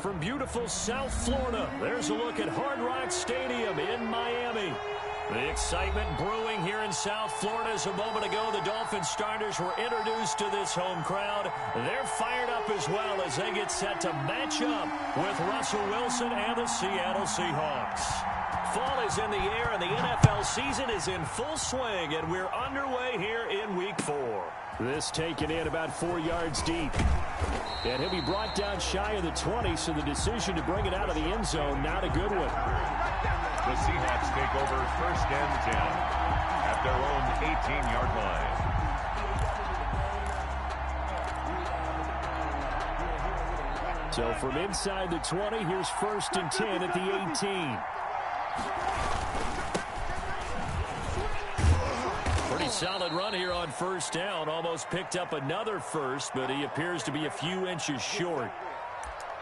from beautiful South Florida, there's a look at Hard Rock Stadium in Miami. The excitement brewing here in South Florida as a moment ago. The Dolphins starters were introduced to this home crowd. They're fired up as well as they get set to match up with Russell Wilson and the Seattle Seahawks. Fall is in the air and the NFL season is in full swing, and we're underway here in Week 4. This taken in about 4 yards deep. And he'll be brought down shy of the 20, so the decision to bring it out of the end zone, not a good one. The Seahawks take over first and 10 at their own 18-yard line. So from inside the 20, here's first and 10 at the 18. Pretty solid run here on first down. Almost picked up another first, but he appears to be a few inches short.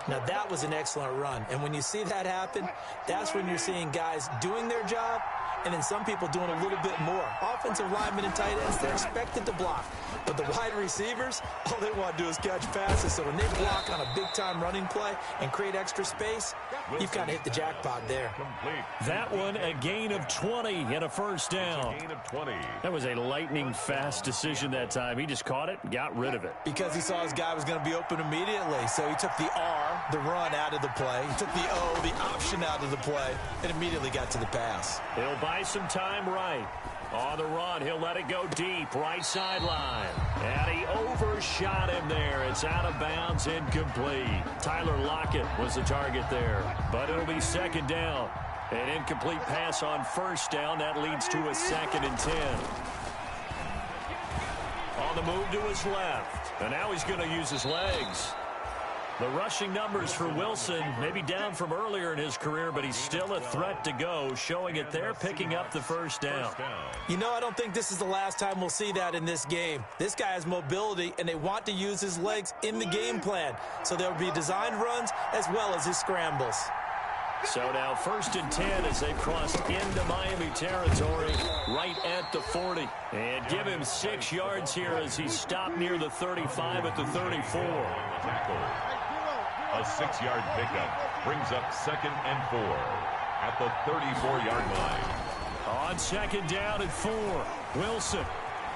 Now, that was an excellent run. And when you see that happen, that's when you're seeing guys doing their job and then some people doing a little bit more. Offensive linemen and tight ends, they're expected to block. But the wide receivers, all they want to do is catch passes. So when they block on a big-time running play and create extra space, you've kind of hit the jackpot there. That one, a gain of 20 and a first down. That was a lightning-fast decision that time. He just caught it and got rid of it. Because he saw his guy was going to be open immediately. So he took the R, the run, out of the play. He took the O, the option, out of the play, and immediately got to the pass. He'll buy some time right. On the run, he'll let it go deep, right sideline. And he overshot him there. It's out of bounds, incomplete. Tyler Lockett was the target there. But it'll be second down. An incomplete pass on first down. That leads to a second and 10. On the move to his left. And now he's going to use his legs. The rushing numbers for Wilson may be down from earlier in his career, but he's still a threat to go, showing it there, picking up the first down. You know, I don't think this is the last time we'll see that in this game. This guy has mobility, and they want to use his legs in the game plan. So there'll be designed runs as well as his scrambles. So now first and 10 as they've crossed into Miami territory right at the 40. And give him 6 yards here as he stopped near the 35 at the 34. A 6-yard pickup brings up second and 4 at the 34-yard line. On second down and 4, Wilson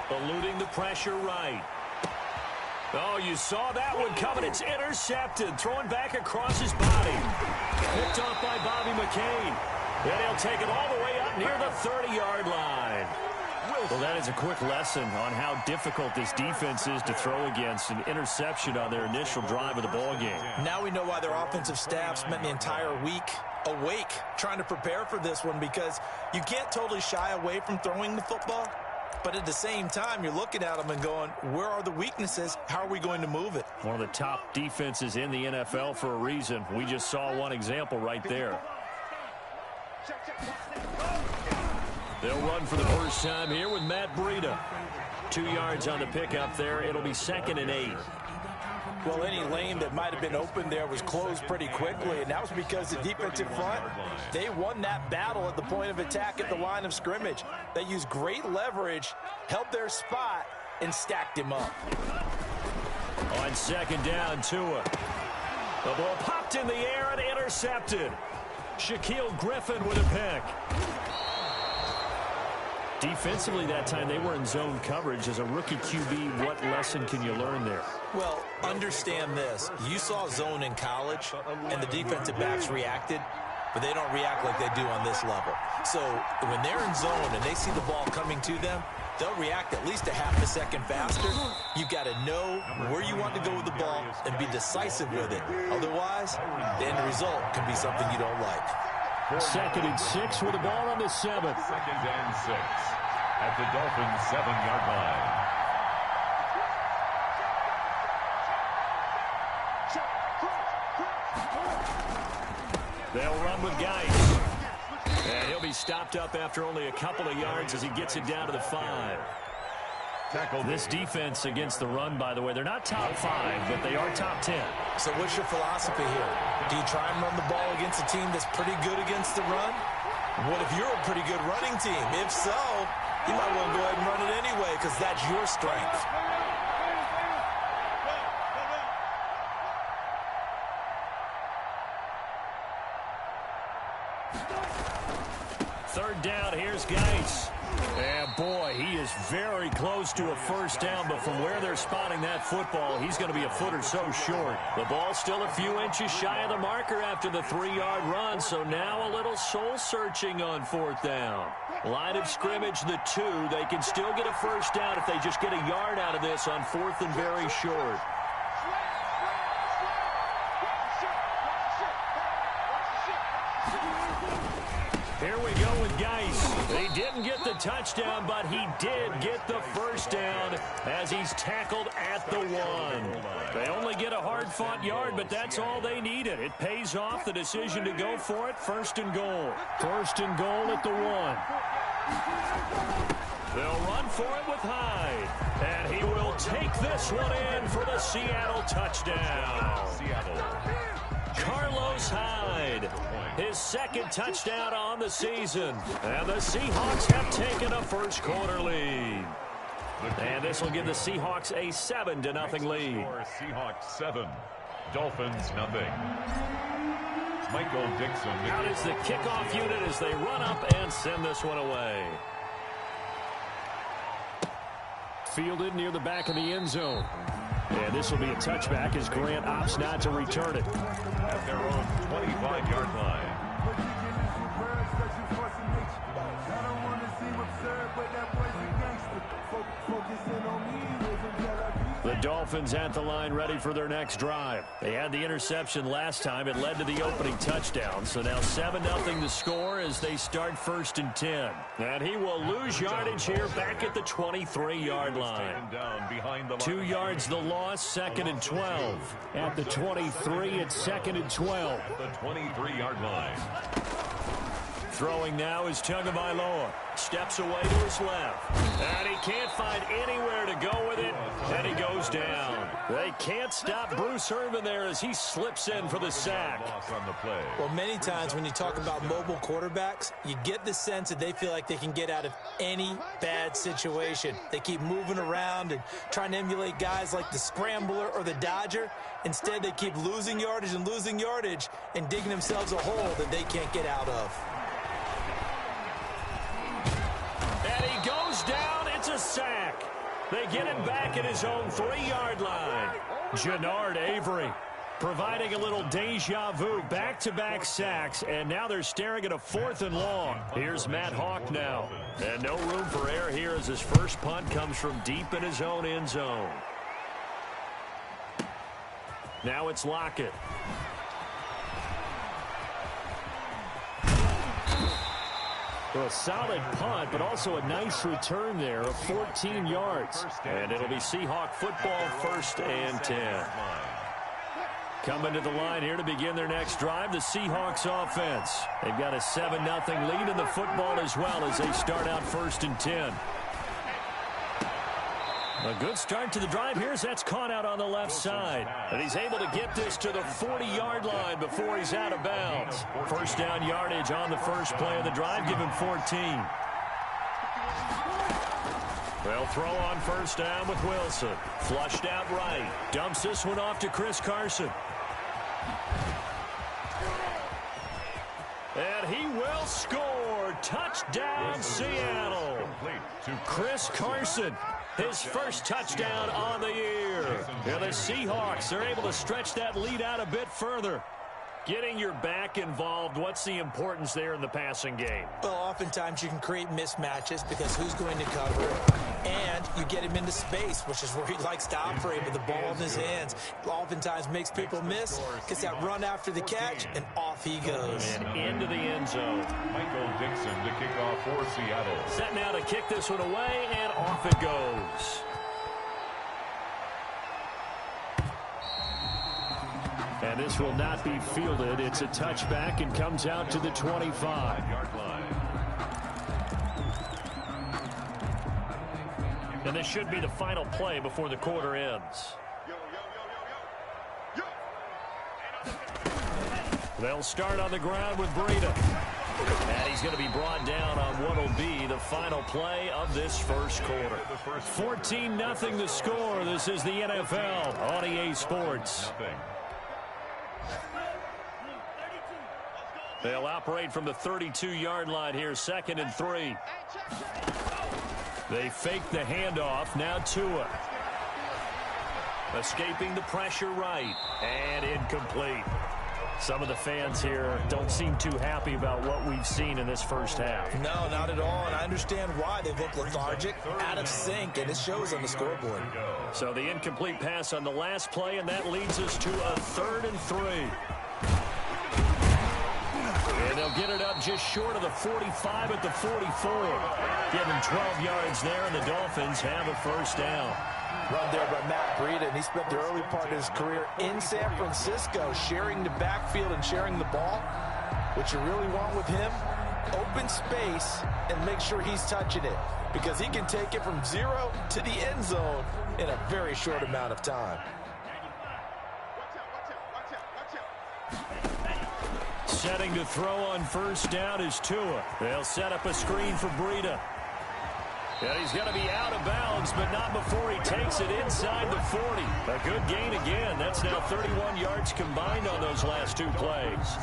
eluding the pressure right. Oh, you saw that one coming. It's intercepted. Throwing back across his body. Picked off by Bobby McCain. And he'll take it all the way up near the 30-yard line. Well, that is a quick lesson on how difficult this defense is to throw against. An interception on their initial drive of the ball game. Now we know why their offensive staff spent the entire week awake trying to prepare for this one, because you can't totally shy away from throwing the football. But at the same time, you're looking at them and going, where are the weaknesses? How are we going to move it? One of the top defenses in the NFL for a reason. We just saw one example right there. They'll run for the first time here with Matt Breida. 2 yards on the pickup there. It'll be second and 8. Well, any lane that might have been open there was closed pretty quickly, and that was because the defensive front, they won that battle at the point of attack at the line of scrimmage. They used great leverage, held their spot, and stacked him up. On second down, Tua. The ball popped in the air and intercepted. Shaquille Griffin with a pick. Defensively that time, they were in zone coverage. As a rookie QB, what lesson can you learn there? Well, understand this. You saw zone in college, and the defensive backs reacted, but they don't react like they do on this level. So when they're in zone and they see the ball coming to them, they'll react at least a half a second faster. You've got to know where you want to go with the ball and be decisive with it. Otherwise, the end result can be something you don't like. Second and 6 with the ball on the 7th. Second and 6 at the Dolphins' 7-yard line. They'll run with Geis. And he'll be stopped up after only a couple of yards as he gets it down to the 5. This defense against the run, by the way, they're not top 5, but they are top 10. So what's your philosophy here? Do you try and run the ball against a team that's pretty good against the run? What if you're a pretty good running team? If so, you might want to go ahead and run it anyway because that's your strength. third down, here's Geis. And boy, he is very close to a first down, but from where they're spotting that football, he's going to be a foot or so short. The ball's still a few inches shy of the marker after the 3-yard run, so now a little soul-searching on fourth down. Line of scrimmage, the 2. They can still get a first down if they just get a yard out of this on fourth and very short. Here we go with Geis. He didn't get the touchdown, but he did get the first down as he's tackled at the 1. They only get a hard-fought yard, but that's all they needed. It pays off the decision to go for it. First and goal. First and goal at the 1. They'll run for it with Hyde. And he will take this one in for the Seattle touchdown. Carlos Hyde, his second touchdown on the season. And the Seahawks have taken a first quarter lead. And this will give the Seahawks a 7-0 lead. Seahawks 7, Dolphins nothing. Michael Dixon. Out is the kickoff unit as they run up and send this one away. Fielded near the back of the end zone. And this will be a touchback as Grant opts not to return it. At their own 25-yard line. The Dolphins at the line ready for their next drive. They had the interception last time. It led to the opening touchdown. So now 7-0 the score as they start first and 10. And he will lose yardage here back at the 23-yard line. 2 yards the loss, second and 12. At the 23, it's second and 12. At the 23-yard line. Throwing now is Tagovailoa. Steps away to his left. And he can't find anywhere to go with it. And he goes down. They can't stop Bruce Irvin there as he slips in for the sack. Well, many times when you talk about mobile quarterbacks, you get the sense that they feel like they can get out of any bad situation. They keep moving around and trying to emulate guys like the Scrambler or the Dodger. Instead, they keep losing yardage and digging themselves a hole that they can't get out of. And he goes down. It's a sack. They get him back at his own 3-yard line. Jannard Avery providing a little deja vu. Back-to-back sacks, and now they're staring at a 4th and long. Here's Matt Hawk now. And no room for error here as his first punt comes from deep in his own end zone. Now it's Lockett. So a solid punt, but also a nice return there of 14 yards. And it'll be Seahawk football, first and 10. Coming to the line here to begin their next drive, the Seahawks offense. They've got a 7-0 lead in the football as well as they start out first and 10. A good start to the drive here as that's caught out on the left side. And he's able to get this to the 40-yard line before he's out of bounds. First down yardage on the first play of the drive. Give him 14. They'll throw on first down with Wilson. Flushed out right. Dumps this one off to Chris Carson. And he will score. Touchdown, Seattle. Chris Carson, his first touchdown on the year. And the Seahawks are able to stretch that lead out a bit further. Getting your back involved, what's the importance there in the passing game? Well, oftentimes you can create mismatches because who's going to cover, and you get him into space, which is where he likes to operate with the ball in his hands. Oftentimes makes people miss, gets that run after the catch, and off he goes. And into the end zone. Michael Dixon to kick off for Seattle. Set now to kick this one away, and off it goes. And this will not be fielded. It's a touchback and comes out to the 25-yard line. And this should be the final play before the quarter ends. They'll start on the ground with Breida. And he's going to be brought down on what will be the final play of this first quarter. 14-0 the score. This is the NFL on EA Sports. They'll operate from the 32-yard line here, 2nd and 3. They fake the handoff. Now Tua. Escaping the pressure right. And incomplete. Some of the fans here don't seem too happy about what we've seen in this first half. No, not at all, and I understand why. They look lethargic, out of sync, and it shows on the scoreboard. So the incomplete pass on the last play, and that leads us to a 3rd and 3. And they'll get it up just short of the 45 at the 44. Give them 12 yards there, and the Dolphins have a first down. Run there by Matt Breida, and he spent the early part of his career in San Francisco sharing the backfield and sharing the ball. What you really want with him, open space and make sure he's touching it, because he can take it from 0 to the end zone in a very short amount of time. Setting to throw on first down is Tua. They'll set up a screen for Breida. And he's going to be out of bounds, but not before he takes it inside the 40. A good gain again. That's now 31 yards combined on those last 2 plays.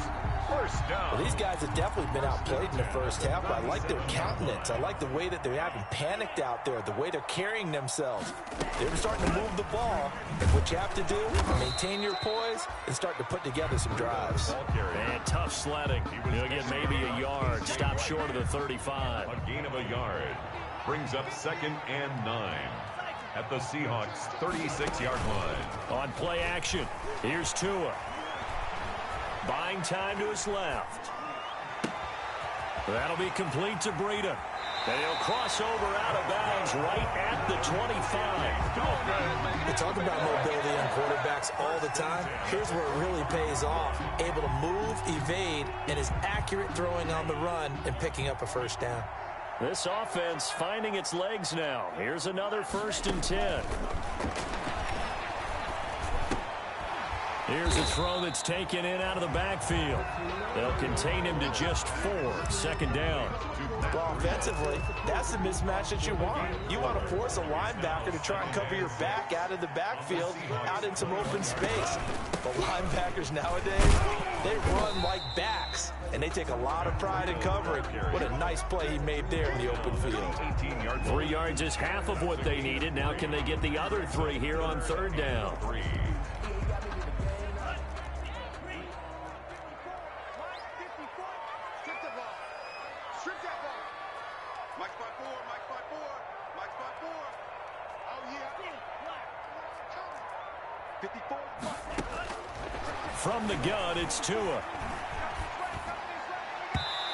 First down. Well, these guys have definitely been outplayed in the first half. I like their countenance. I like the way that they haven't panicked out there, the way they're carrying themselves. They're starting to move the ball. And what you have to do, maintain your poise and start to put together some drives. And tough sledding. He'll get maybe a yard. Stop short of the 35. A gain of a yard. Brings up 2nd and 9 at the Seahawks' 36-yard line. On play action, here's Tua. Buying time to his left. That'll be complete to Breida. And he'll cross over out of bounds right at the 25. We talk about mobility on quarterbacks all the time. Here's where it really pays off. Able to move, evade, and is accurate throwing on the run and picking up a first down. This offense finding its legs now. Here's another 1st and 10. Here's a throw that's taken in out of the backfield. They'll contain him to just 4. 2nd down. Well, offensively, that's the mismatch that you want. You want to force a linebacker to try and cover your back out of the backfield, out in some open space. But linebackers nowadays, they run like backs, and they take a lot of pride in covering. What a nice play he made there in the open field. 3 yards is half of what they needed. Now can they get the other 3 here on 3rd down? From the gun, it's Tua.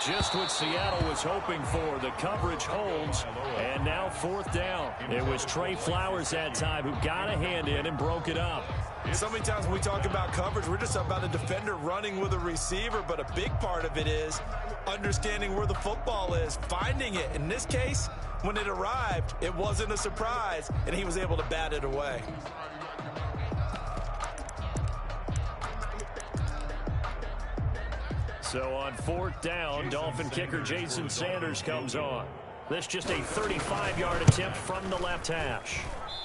Just what Seattle was hoping for. The coverage holds, and now 4th down. It was Trey Flowers that time who got a hand in and broke it up. So many times when we talk about coverage, we're just about a defender running with a receiver, but a big part of it is understanding where the football is, finding it. In this case, when it arrived, it wasn't a surprise, and he was able to bat it away. So on 4th down, Dolphin kicker Jason Sanders comes on. This just a 35-yard attempt from the left hash.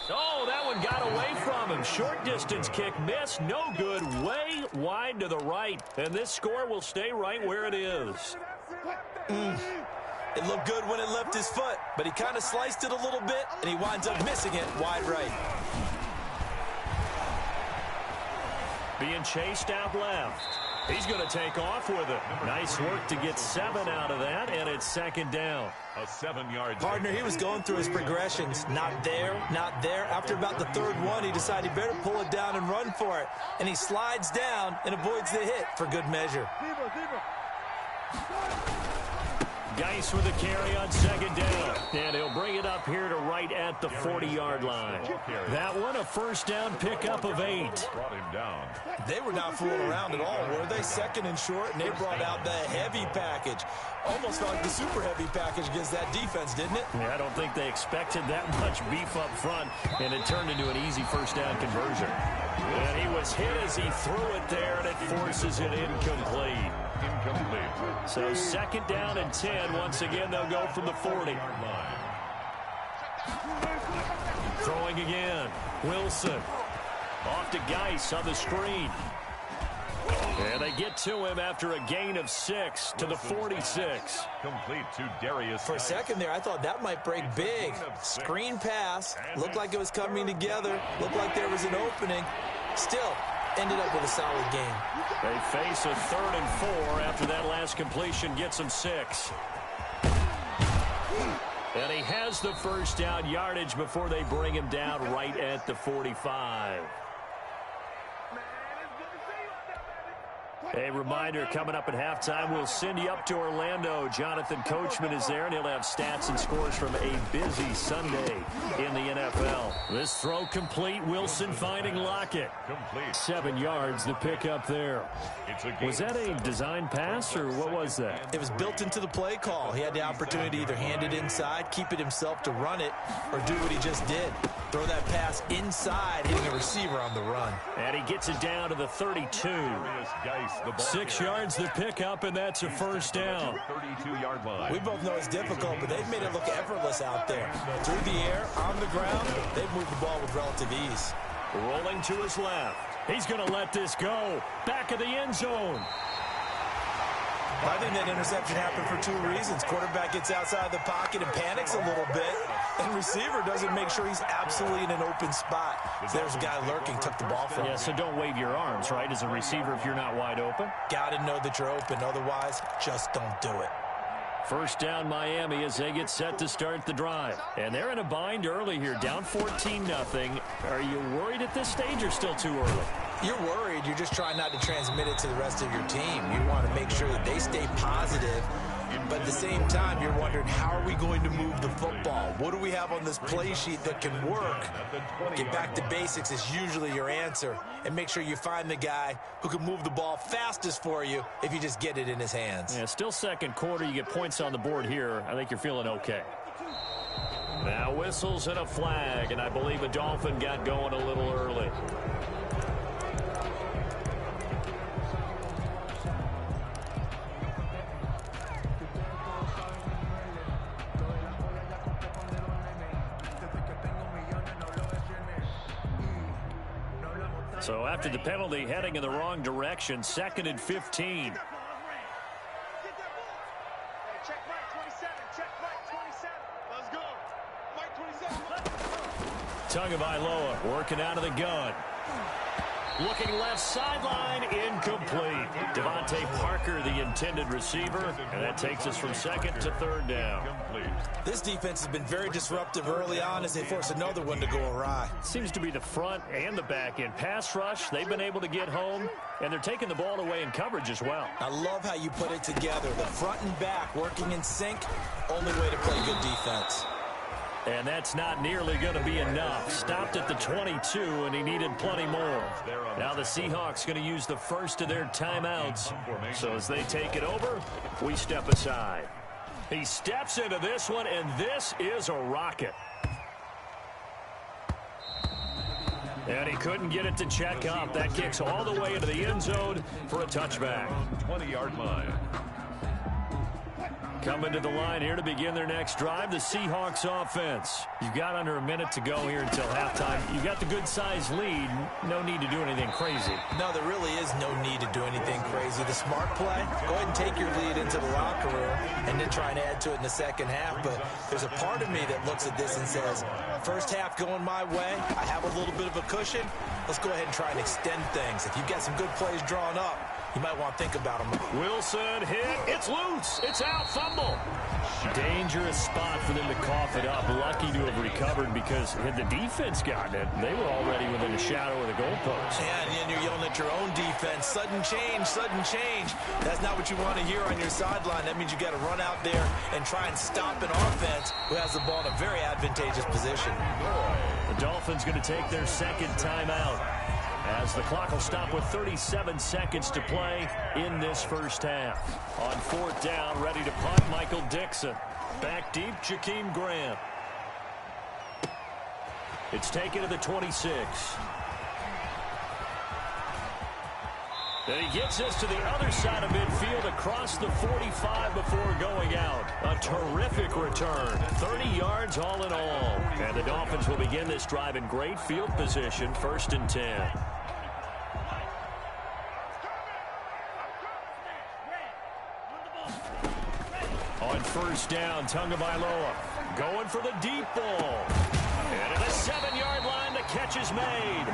Oh, that one got away from him. Short distance kick missed. No good. Way wide to the right. And this score will stay right where it is. It looked good when it left his foot, but he kind of sliced it a little bit, and he winds up missing it wide right. Being chased out left. He's going to take off with it. Nice work to get 7 out of that, and it's 2nd down. A 7-yard Partner, he was going through his progressions. Not there, not there. After about the 3rd one, he decided he better pull it down and run for it. And he slides down and avoids the hit for good measure. Geis with a carry on 2nd down. And he'll bring it up here to right at the 40-yard line. That one, a first down pickup of 8. brought him down. They were not fooling around at all, were they? 2nd and short, and they brought out the heavy package. Almost felt like the super heavy package against that defense, didn't it? Yeah, I don't think they expected that much beef up front, and it turned into an easy first down conversion. And he was hit as he threw it there, and it forces it incomplete. So 2nd down and 10. Once again, they'll go from the 40. Throwing again. Wilson. Off to Geis on the screen. And they get to him after a gain of 6 to the 46. Complete to Darius. For a second there, I thought that might break big. Screen pass. Looked like it was coming together. Looked like there was an opening. Still, ended up with a solid game. They face a 3rd and 4 after that last completion gets them 6. And he has the first down yardage before they bring him down right at the 45. A reminder, coming up at halftime, we'll send you up to Orlando. Jonathan Coachman is there, and he'll have stats and scores from a busy Sunday in the NFL. This throw complete. Wilson finding Lockett. Complete. 7 yards, the pickup there. Was that a design pass, or what was that? It was built into the play call. He had the opportunity to either hand it inside, keep it himself to run it, or do what he just did. Throw that pass inside, hitting a receiver on the run. And he gets it down to the 32. 6 yards the pickup, and that's a first down. 32-yard line. We both know it's difficult, but they've made it look effortless out there. Through the air, on the ground, they've moved the ball with relative ease. Rolling to his left. He's going to let this go. Back of the end zone. I think that interception happened for 2 reasons. Quarterback gets outside the pocket and panics a little bit, and receiver doesn't make sure he's absolutely in an open spot. So there's a guy lurking, took the ball from him. Yeah, so don't wave your arms, right, as a receiver if you're not wide open. Got to know that you're open. Otherwise, just don't do it. First down Miami as they get set to start the drive. And they're in a bind early here, down 14-0. Are you worried at this stage or still too early? You're worried. You're just trying not to transmit it to the rest of your team. You want to make sure that they stay positive. But at the same time, you're wondering, how are we going to move the football? What do we have on this play sheet that can work? Get back to basics is usually your answer. And make sure you find the guy who can move the ball fastest for you if you just get it in his hands. Yeah, still second quarter. You get points on the board here. I think you're feeling okay. Now whistles and a flag, and I believe a Dolphin got going a little early. So after the penalty, heading in the wrong direction, 2nd and 15. Tagovailoa working out of the gun. Looking left sideline, incomplete. Devontae Parker, the intended receiver, and that takes us from 2nd to 3rd down. This defense has been very disruptive early on as they force another one to go awry. Seems to be the front and the back end. Pass rush, they've been able to get home, and they're taking the ball away in coverage as well. I love how you put it together. The front and back working in sync, only way to play good defense. And that's not nearly going to be enough. Stopped at the 22, and he needed plenty more. Now the Seahawks going to use the first of their timeouts. So as they take it over, we step aside. He steps into this one, and this is a rocket. And he couldn't get it to check up. That kicks all the way into the end zone for a touchback. 20-yard line. Coming to the line here to begin their next drive, the Seahawks offense. You've got under a minute to go here until halftime. You've got the good-sized lead. No need to do anything crazy. No, there really is no need to do anything crazy. The smart play, go ahead and take your lead into the locker room and then try and add to it in the second half. But there's a part of me that looks at this and says, first half going my way, I have a little bit of a cushion. Let's go ahead and try and extend things. If you've got some good plays drawn up, you might want to think about them. Wilson hit. It's loose. It's out. Fumble. Dangerous spot for them to cough it up. Lucky to have recovered because had the defense gotten it, they were already within a shadow of the goalpost. Yeah, and then you're yelling at your own defense. Sudden change, sudden change. That's not what you want to hear on your sideline. That means you got to run out there and try and stop an offense who has the ball in a very advantageous position. The Dolphins going to take their second timeout, as the clock will stop with 37 seconds to play in this first half. On 4th down, ready to punt, Michael Dixon. Back deep, Jakeem Grant. It's taken to the 26. And he gets us to the other side of midfield across the 45 before going out. A terrific return. 30 yards all in all. And the Dolphins will begin this drive in great field position, 1st and 10. first down. Tagovailoa going for the deep ball. And at the 7-yard line, the catch is made.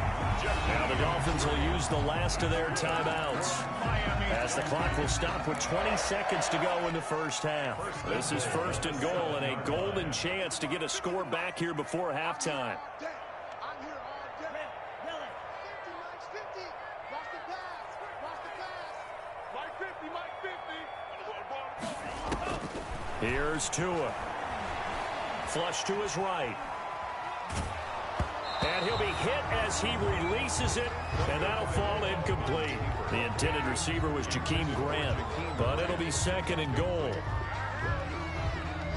Now the Dolphins will use the last of their timeouts, as the clock will stop with 20 seconds to go in the first half. This is first and goal and a golden chance to get a score back here before halftime. Here's Tua. Flush to his right. And he'll be hit as he releases it, and that'll fall incomplete. The intended receiver was Jakeem Grant, but it'll be second and goal.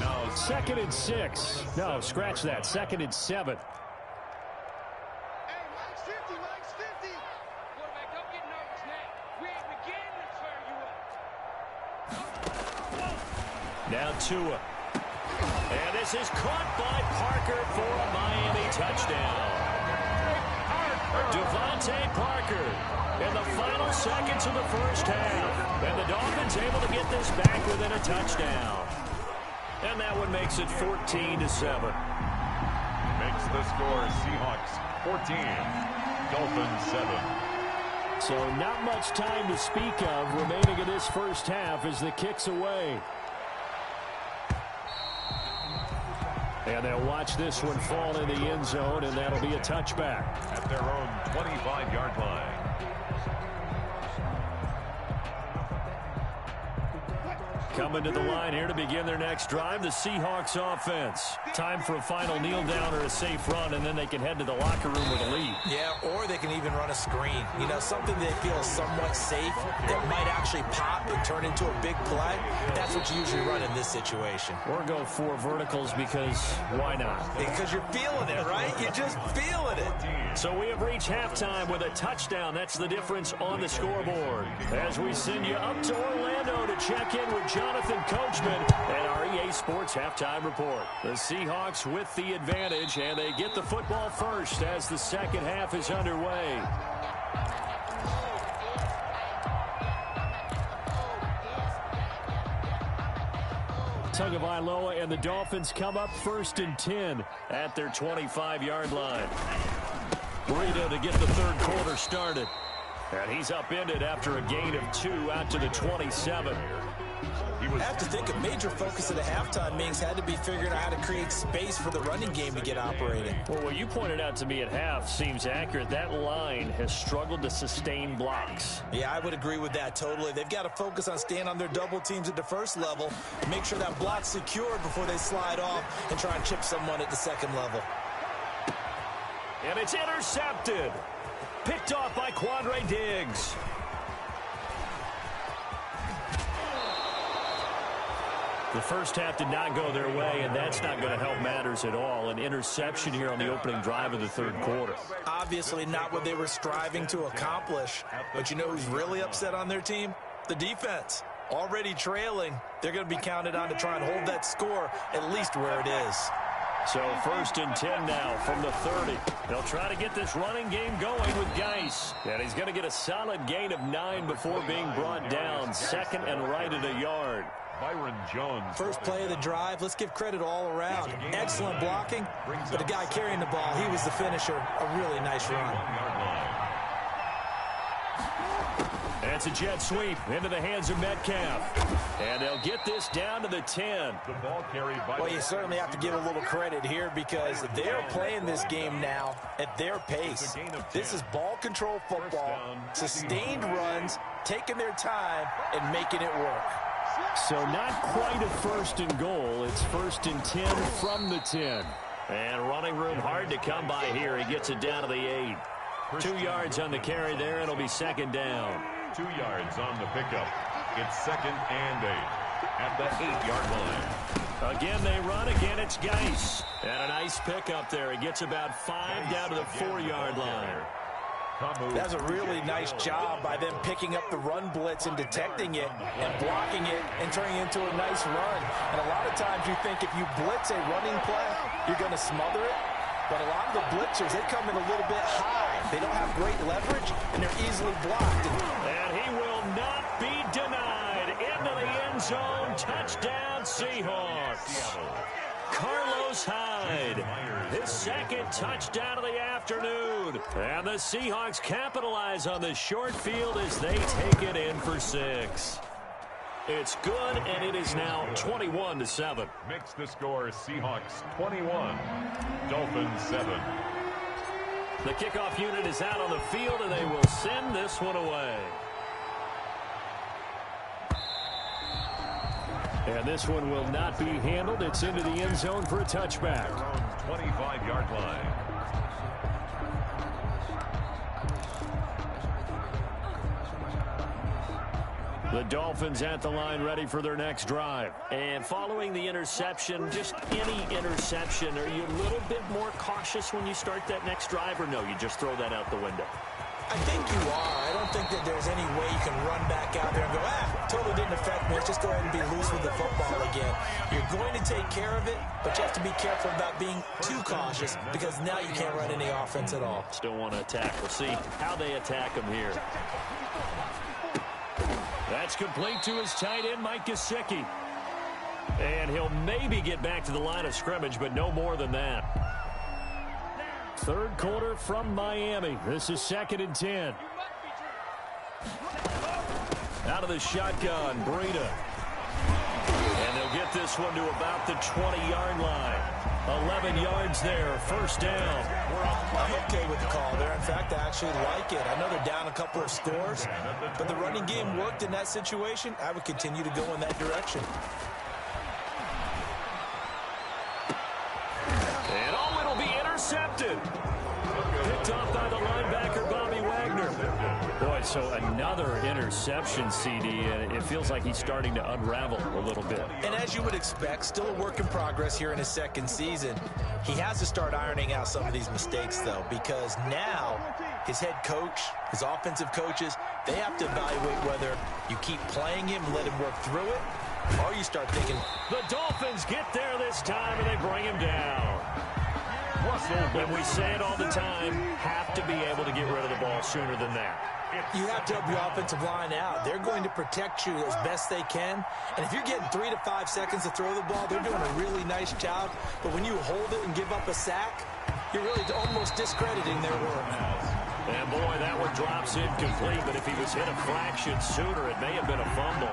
No, second and 6. No, scratch that. Second and 7. Now Tua. And this is caught by Parker for a Miami touchdown. Devontae Parker in the final seconds of the first half. And the Dolphins able to get this back within a touchdown. And that one makes it 14-7. Makes the score Seahawks 14, Dolphins 7. So not much time to speak of remaining in this first half as the kick's away. And they'll watch this one fall in the end zone, and that'll be a touchback. At their own 25-yard line. Coming to the line here to begin their next drive, the Seahawks offense. Time for a final kneel down or a safe run, and then they can head to the locker room with a lead. Yeah, or they can even run a screen. You know, something they feel is somewhat safe that might actually pop and turn into a big play. That's what you usually run in this situation. Or go 4 verticals because why not? Because you're feeling it, right? You're just feeling it. So we have reached halftime with a touchdown. That's the difference on the scoreboard. As we send you up to Orlando to check in with Jonathan Coachman and our EA Sports Halftime Report. The Seahawks with the advantage, and they get the football first as the second half is underway. Tagovailoa and the Dolphins come up first and 10 at their 25-yard line. Burrito to get the third quarter started. And he's upended after a gain of 2 out to the 27. I have to think a major focus of the halftime meetings had to be figuring out how to create space for the running game to get operating. Well, what you pointed out to me at half seems accurate. That line has struggled to sustain blocks. Yeah, I would agree with that totally. They've got to focus on staying on their double teams at the first level, make sure that block's secure before they slide off and try and chip someone at the second level. And it's intercepted. Picked off by Quandre Diggs. The first half did not go their way, and that's not going to help matters at all. An interception here on the opening drive of the third quarter. Obviously not what they were striving to accomplish. But you know who's really upset on their team? The defense. Already trailing. They're going to be counted on to try and hold that score at least where it is. So first and 10 now from the 30. They'll try to get this running game going with Geis. And he's going to get a solid gain of 9 before being brought down. Second and right at a yard. Byron Jones. First play of the drive, let's give credit all around. Excellent blocking, but the guy carrying the ball, he was the finisher. A really nice run. That's a jet sweep into the hands of Metcalf. And they'll get this down to the 10. The ball carried by. Well, you certainly have to give a little credit here because they're playing this game now at their pace. This is ball control football, sustained runs, taking their time, and making it work. So not quite a first and goal. It's first and 10 from the 10. And running room hard to come by here. He gets it down to the 8. 2 yards on the carry there. It'll be second down. 2 yards on the pickup. It's second and 8 at the 8-yard line. Again, they run. Again, it's Geis. And a nice pickup there. He gets about 5 down to the 4-yard line. That's a really nice job by them picking up the run blitz and detecting it and blocking it and turning it into a nice run. And a lot of times you think if you blitz a running play, you're going to smother it. But a lot of the blitzers, they come in a little bit high. They don't have great leverage, and they're easily blocked. And he will not be denied. Into the end zone. Touchdown, Seahawks. Carlos Hyde, his second touchdown of the afternoon. And the Seahawks capitalize on the short field as they take it in for 6. It's good, and it is now 21-7. Makes the score Seahawks 21, Dolphins 7. The kickoff unit is out on the field, and they will send this one away. And this one will not be handled. It's into the end zone for a touchback. 25-yard line. The Dolphins at the line ready for their next drive. And following the interception, just any interception, are you a little bit more cautious when you start that next drive, or no, you just throw that out the window? I think you are. I don't think that there's any way you can run back out there and go, totally didn't affect me. Let's just go ahead and be loose with the football again. You're going to take care of it, but you have to be careful about being too cautious because now you can't run any offense at all. Still want to attack. We'll see how they attack him here. That's complete to his tight end, Mike Gesicki. And he'll maybe get back to the line of scrimmage, but no more than that. Third quarter from Miami. This is 2nd and 10. Out of the shotgun, Breida. And they'll get this one to about the 20-yard line. 11 yards there, first down. I'm okay with the call there. In fact, I actually like it. I know they're down a couple of scores, but the running game worked in that situation. I would continue to go in that direction. And it'll be intercepted. Picked off by the linebacker, Bobby Wagner. Boy, so another interception, CD, and it feels like he's starting to unravel a little bit. And as you would expect, still a work in progress here in his second season. He has to start ironing out some of these mistakes, though, because now his head coach, his offensive coaches, they have to evaluate whether you keep playing him and let him work through it, or you start thinking, the Dolphins get there this time, and they bring him down. When we say it all the time, have to be able to get rid of the ball sooner than that. You have to help your offensive line out. They're going to protect you as best they can. And if you're getting 3 to 5 seconds to throw the ball, they're doing a really nice job. But when you hold it and give up a sack, you're really almost discrediting their work. And boy, that one drops incomplete, but if he was hit a fraction sooner, it may have been a fumble.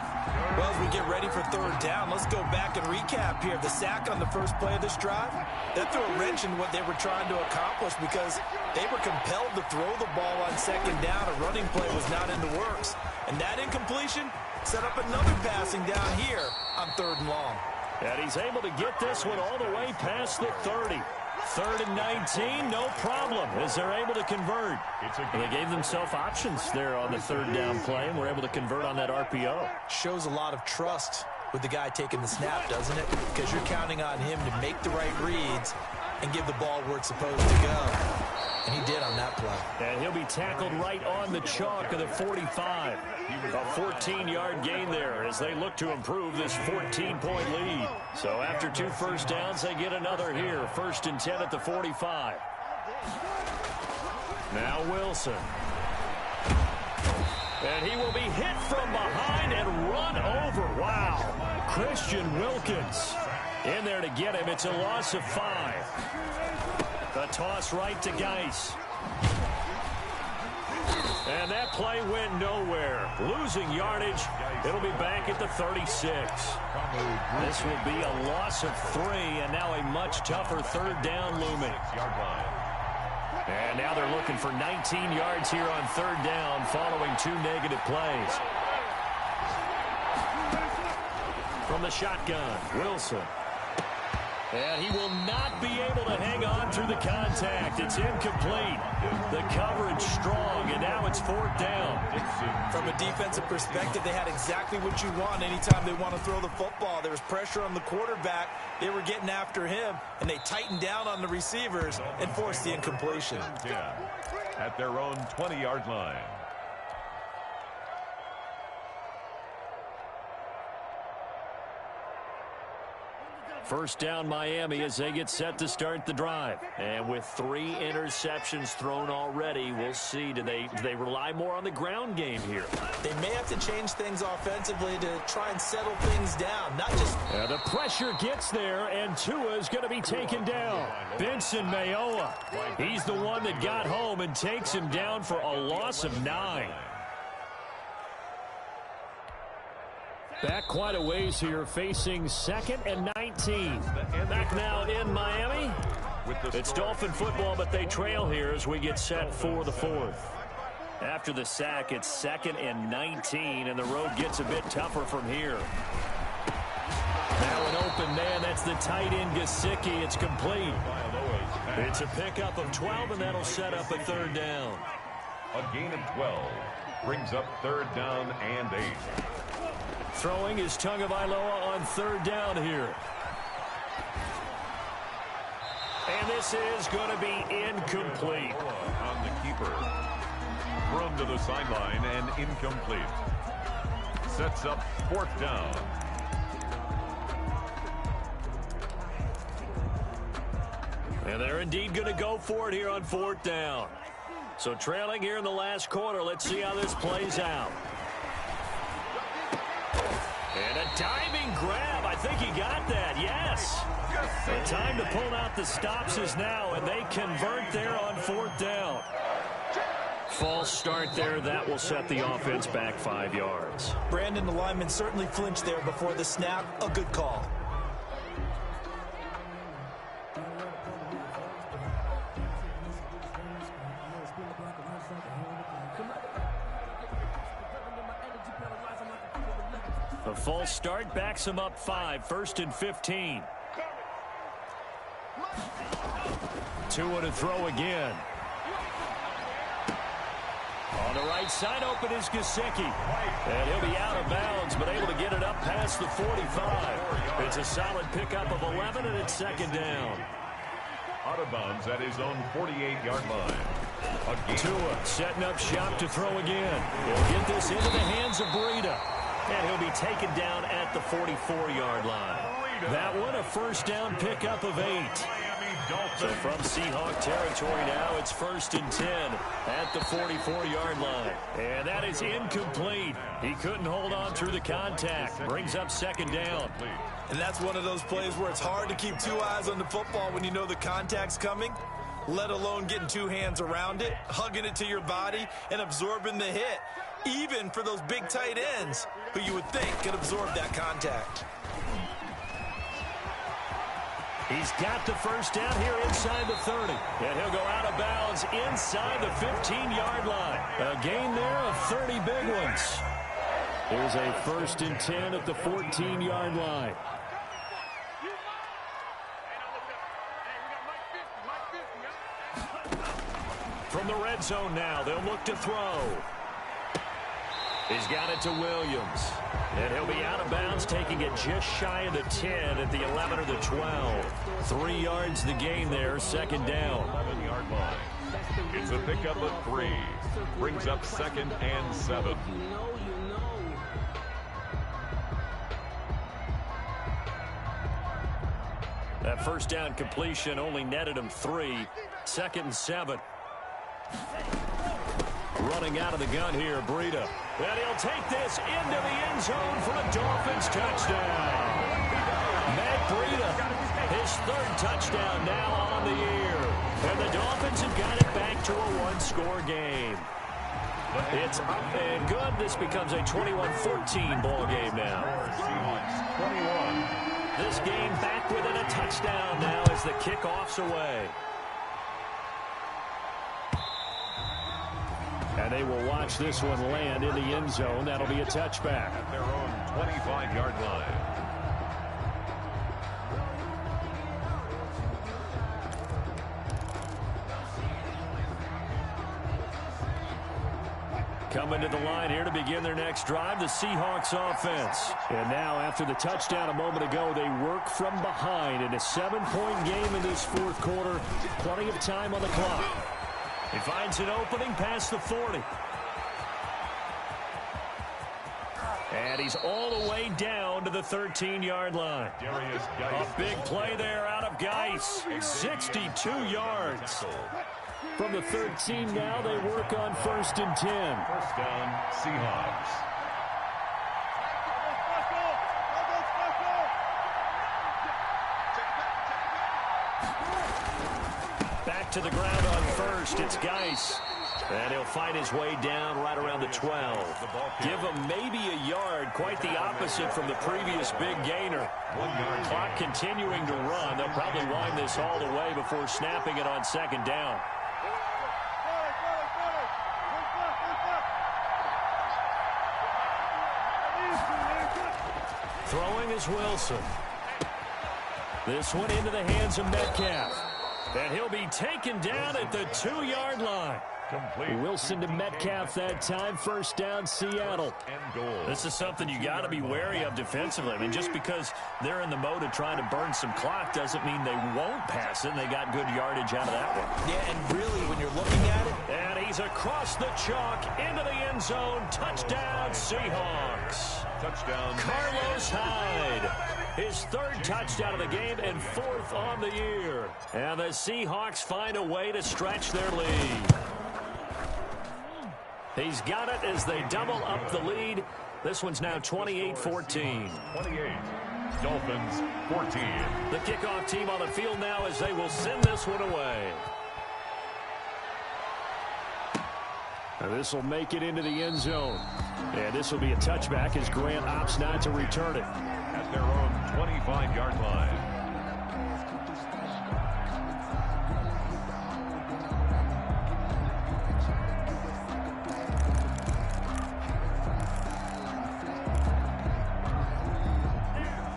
Well, as we get ready for third down, let's go back and recap here. The sack on the first play of this drive, that threw a wrench in what they were trying to accomplish because they were compelled to throw the ball on second down. A running play was not in the works. And that incompletion set up another passing down here on 3rd and long. And he's able to get this one all the way past the 30. 3rd and 19, no problem, as they're able to convert. They gave themselves options there on the 3rd down play, and were able to convert on that RPO. Shows a lot of trust with the guy taking the snap, doesn't it? Because you're counting on him to make the right reads and give the ball where it's supposed to go. And he did on that play. And he'll be tackled right on the chalk of the 45. A 14-yard gain there as they look to improve this 14-point lead. So after 2 first downs, they get another here. 1st and 10 at the 45. Now Wilson. And he will be hit from behind and run over. Wow. Christian Wilkins in there to get him. It's a loss of 5. The toss right to Geis. And that play went nowhere. Losing yardage. It'll be back at the 36. This will be a loss of 3, and now a much tougher 3rd down looming. And now they're looking for 19 yards here on 3rd down following 2 negative plays. From the shotgun, Wilson. And he will not be able to hang on through the contact. It's incomplete. The coverage strong, and now it's 4th down. From a defensive perspective, they had exactly what you want anytime they want to throw the football. There was pressure on the quarterback. They were getting after him, and they tightened down on the receivers and forced the incompletion. Yeah, at their own 20-yard line. First down Miami as they get set to start the drive. And with 3 interceptions thrown already, we'll see. Do they rely more on the ground game here? They may have to change things offensively to try and settle things down. Not just... The pressure gets there, and Tua is going to be taken down. Benson Mayowa, he's the one that got home and takes him down for a loss of 9. Back quite a ways here, facing 2nd and 19. Back now in Miami. It's Dolphin football, but they trail here as we get set for the 4th. After the sack, it's 2nd and 19, and the road gets a bit tougher from here. Now an open man, that's the tight end Gesicki. It's complete. It's a pickup of 12, and that'll set up a 3rd down. A gain of 12 brings up 3rd down and 8. Throwing is Tagovailoa on 3rd down here. And this is going to be incomplete. On the keeper. Thrown to the sideline and incomplete. Sets up 4th down. And they're indeed going to go for it here on 4th down. So trailing here in the last quarter. Let's see how this plays out. And a diving grab. I think he got that. Yes. The time to pull out the stops is now, and they convert there on 4th down. False start there. That will set the offense back 5 yards. Brandon, the lineman certainly flinched there before the snap. A good call. The false start backs him up 5, 1st and 15. Tua to throw again. On the right side, open is Gesicki. And he'll be out of bounds, but able to get it up past the 45. It's a solid pickup of 11, and it's 2nd down. Out of bounds at his own 48-yard line. Tua setting up shop to throw again. He'll get this into the hands of Breida. And he'll be taken down at the 44-yard line. That one, a 1st down pickup of 8. So from Seahawk territory now, it's 1st and 10 at the 44-yard line. And that is incomplete. He couldn't hold on through the contact. Brings up 2nd down. And that's one of those plays where it's hard to keep 2 eyes on the football when you know the contact's coming, let alone getting 2 hands around it, hugging it to your body, and absorbing the hit. Even for those big tight ends who you would think could absorb that contact. He's got the 1st down here inside the 30. And he'll go out of bounds inside the 15-yard line. A gain there of 30 big ones. Here's a 1st and 10 at the 14-yard line. From the red zone now, they'll look to throw. He's got it to Williams. And he'll be out of bounds, taking it just shy of the 10 at the 11 or the 12. 3 yards the gain there, 2nd down. 11-yard line. It's a pickup of 3. Brings up 2nd and 7. That 1st down completion only netted him 3. 2nd and 7. Running out of the gun here, Breida. And he'll take this into the end zone for a Dolphins touchdown. Matt Breida, his 3rd touchdown now on the year. And the Dolphins have got it back to a 1-score game. It's up and good. This becomes a 21-14 ball game now. Seahawks 21. This game back within a touchdown now as the kickoff's away. And they will watch this one land in the end zone. That'll be a touchback. At their own 25-yard line. Coming to the line here to begin their next drive, the Seahawks offense. And now after the touchdown a moment ago, they work from behind in a 7-point game in this 4th quarter. Plenty of time on the clock. He finds an opening past the 40. And he's all the way down to the 13-yard line. A big play there out of Geis. 62 yards. From the 13 now, they work on 1st and 10. First down, Seahawks. Back to the ground on 1st. It's Geis. And he'll find his way down right around the 12. Give him maybe a yard. Quite the opposite from the previous big gainer. Clock continuing to run. They'll probably wind this all the way before snapping it on 2nd down. Throwing is Wilson. This one into the hands of Metcalf. And he'll be taken down at the 2-yard line. Wilson to Metcalf that time. 1st down, Seattle. This is something you got to be wary of defensively. I mean, just because they're in the mode of trying to burn some clock doesn't mean they won't pass it. And they got good yardage out of that one. Yeah, and really, when you're looking at it. And he's across the chalk into the end zone. Touchdown, Seahawks. Touchdown. Carlos Hyde. His 3rd touchdown of the game and 4th on the year. And the Seahawks find a way to stretch their lead. He's got it as they double up the lead. This one's now 28-14. 28. Dolphins 14. The kickoff team on the field now as they will send this one away. And this will make it into the end zone. And this will be a touchback as Grant opts not to return it. At their own 25-yard line.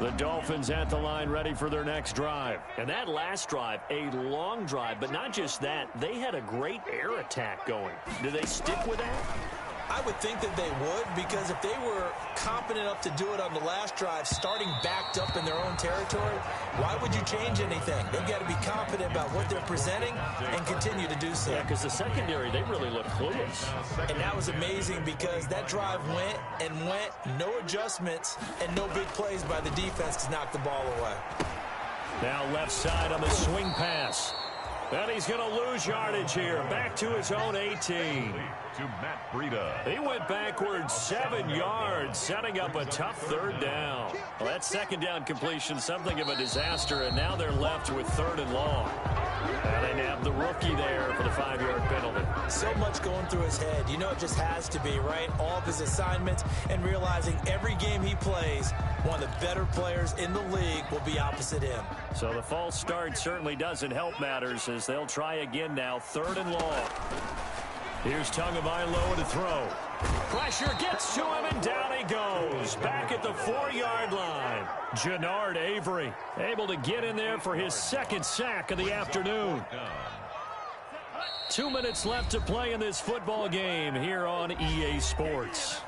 The Dolphins at the line ready for their next drive. And that last drive, a long drive, but not just that. They had a great air attack going. Do they stick with that? I would think that they would, because if they were competent enough to do it on the last drive, starting backed up in their own territory, why would you change anything? They've got to be confident about what they're presenting and continue to do so. Yeah, because the secondary, they really look clueless. And that was amazing because that drive went and went, no adjustments, and no big plays by the defense to knock the ball away. Now left side on the swing pass. And he's going to lose yardage here. Back to his own 18. To Matt Breida. He went backwards 7 yards, setting up a tough 3rd down. Well, that 2nd down completion, something of a disaster, and now they're left with 3rd and long. And they nabbed the rookie there for the 5-yard penalty. So much going through his head. You know it just has to be, right? All of his assignments and realizing every game he plays, one of the better players in the league will be opposite him. So the false start certainly doesn't help matters as they'll try again now. 3rd and long. Here's Tagovailoa to throw. Pressure gets to him, and down he goes. Back at the 4-yard line. Jannard Avery able to get in there for his 2nd sack of the afternoon. 2 minutes left to play in this football game here on EA Sports.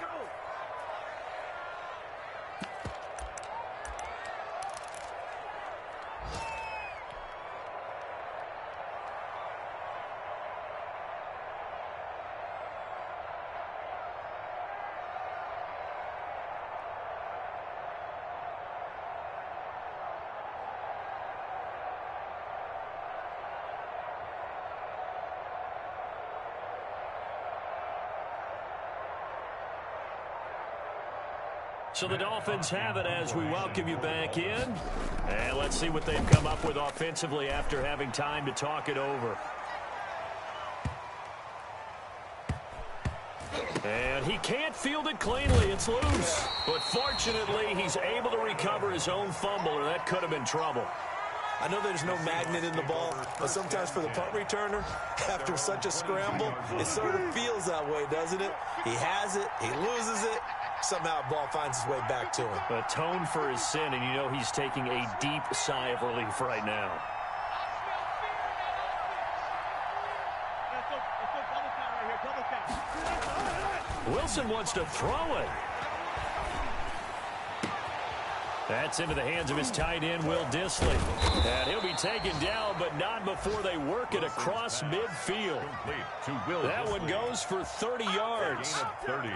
So the Dolphins have it as we welcome you back in. And let's see what they've come up with offensively after having time to talk it over. And he can't field it cleanly. It's loose. But fortunately, he's able to recover his own fumble, or that could have been trouble. I know there's no magnet in the ball, but sometimes for the punt returner, after such a scramble, it sort of feels that way, doesn't it? He has it, he loses it, somehow the ball finds its way back to him. Atone for his sin, and you know he's taking a deep sigh of relief right now. Wilson wants to throw it. That's into the hands of his tight end, Will Dissly. And he'll be taken down, but not before they work it across midfield. That one goes for 30 yards. 30.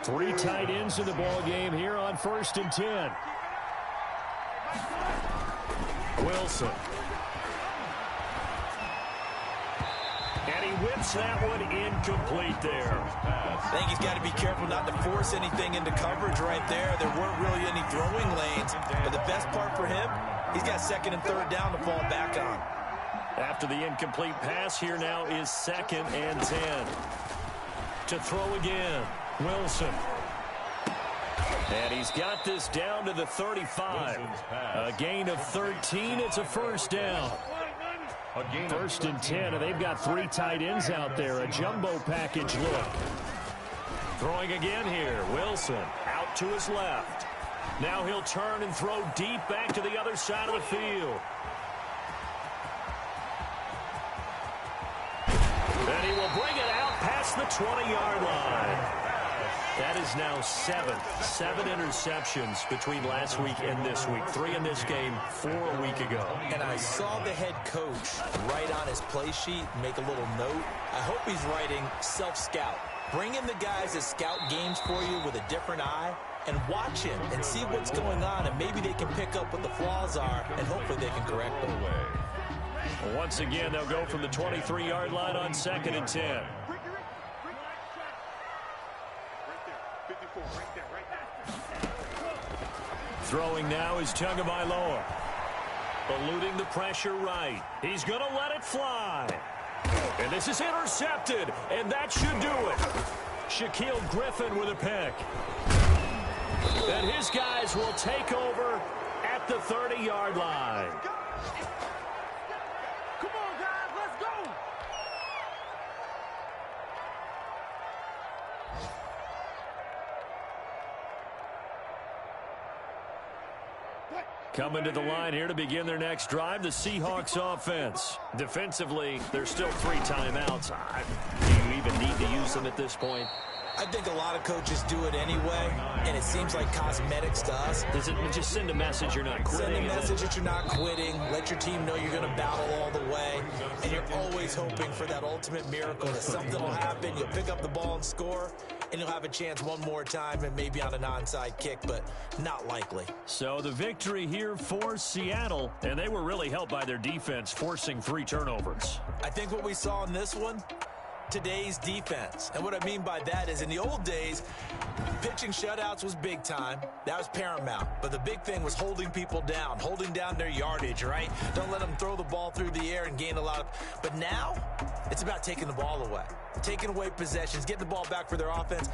3 tight ends in the ball game here on 1st and 10. Wilson. And he whips that one incomplete there. I think he's got to be careful not to force anything into coverage right there. There weren't really any throwing lanes. But the best part for him, he's got 2nd and 3rd down to fall back on. After the incomplete pass, here now is 2nd and 10. To throw again, Wilson. And he's got this down to the 35. A gain of 13. It's a 1st down. 1st and 10, and they've got 3 tight ends out there. A jumbo package look. Throwing again here. Wilson out to his left. Now he'll turn and throw deep back to the other side of the field. And he will bring it out past the 20-yard line. That is now 7 interceptions between last week and this week. 3 in this game, 4 a week ago. And I saw the head coach write on his play sheet, make a little note. I hope he's writing self-scout. Bring in the guys that scout games for you with a different eye and watch him and see what's going on, and maybe they can pick up what the flaws are, and hopefully they can correct them. Once again, they'll go from the 23-yard line on 2nd and 10. Throwing now is Tagovailoa. Eluding the pressure right. He's going to let it fly. And this is intercepted, and that should do it. Shaquille Griffin with a pick. And his guys will take over at the 30-yard line. Come on, guys, let's go. Coming to the line here to begin their next drive, the Seahawks offense. Defensively, there's still 3 timeouts. Do you even need to use them at this point? I think a lot of coaches do it anyway, and it seems like cosmetics to us. Does it just send a message you're not quitting? Send a message that you're not quitting. Let your team know you're going to battle all the way, and you're always hoping for that ultimate miracle that something will happen. You'll pick up the ball and score, and you'll have a chance one more time and maybe on an onside kick, but not likely. So the victory here for Seattle, and they were really helped by their defense forcing 3 turnovers. I think what we saw in this one, today's defense. And what I mean by that is in the old days, pitching shutouts was big time. That was paramount. But the big thing was holding people down, holding down their yardage, right? Don't let them throw the ball through the air and gain a lot of... But now, it's about taking the ball away, taking away possessions, getting the ball back for their offense.